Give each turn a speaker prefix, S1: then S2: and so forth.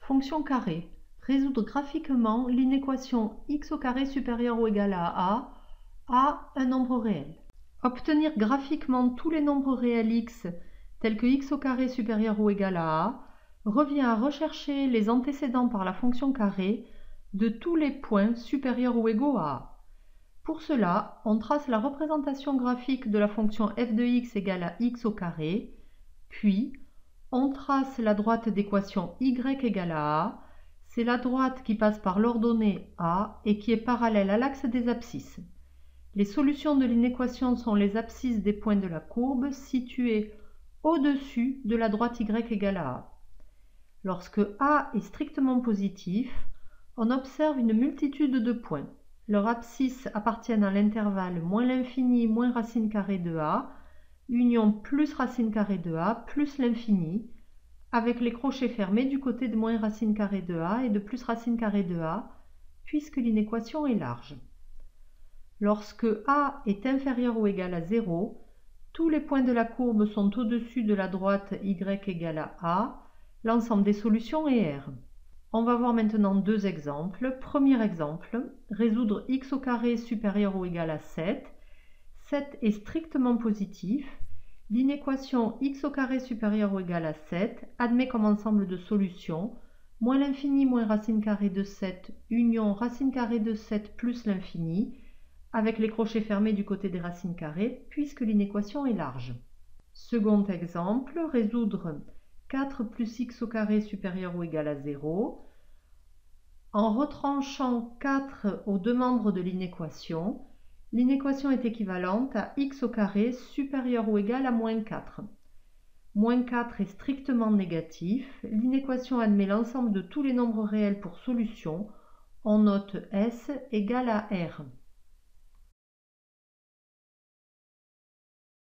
S1: Fonction carré. Résoudre graphiquement l'inéquation x au carré supérieur ou égal à un nombre réel. Obtenir graphiquement tous les nombres réels x tels que x au carré supérieur ou égal à a revient à rechercher les antécédents par la fonction carré de tous les points supérieurs ou égaux à a. Pour cela, on trace la représentation graphique de la fonction f de x égale à x au carré, puis on trace la droite d'équation y égale à a, c'est la droite qui passe par l'ordonnée a et qui est parallèle à l'axe des abscisses. Les solutions de l'inéquation sont les abscisses des points de la courbe situés au-dessus de la droite y égale à a. Lorsque a est strictement positif, on observe une multitude de points. Leurs abscisses appartiennent à l'intervalle moins l'infini moins racine carrée de a, union plus racine carrée de a plus l'infini, avec les crochets fermés du côté de moins racine carrée de a et de plus racine carrée de a, puisque l'inéquation est large. Lorsque a est inférieur ou égal à 0, tous les points de la courbe sont au-dessus de la droite y égale à a, l'ensemble des solutions est R. On va voir maintenant deux exemples. Premier exemple, résoudre x au carré supérieur ou égal à 7. 7 est strictement positif. L'inéquation x au carré supérieur ou égal à 7 admet comme ensemble de solutions moins l'infini moins racine carrée de 7 union racine carrée de 7 plus l'infini, avec les crochets fermés du côté des racines carrées, puisque l'inéquation est large. Second exemple, résoudre 4 plus x au carré supérieur ou égal à 0. En retranchant 4 aux deux membres de l'inéquation est équivalente à x au carré supérieur ou égal à moins 4. Moins 4 est strictement négatif. L'inéquation admet l'ensemble de tous les nombres réels pour solution. On note S égale à R.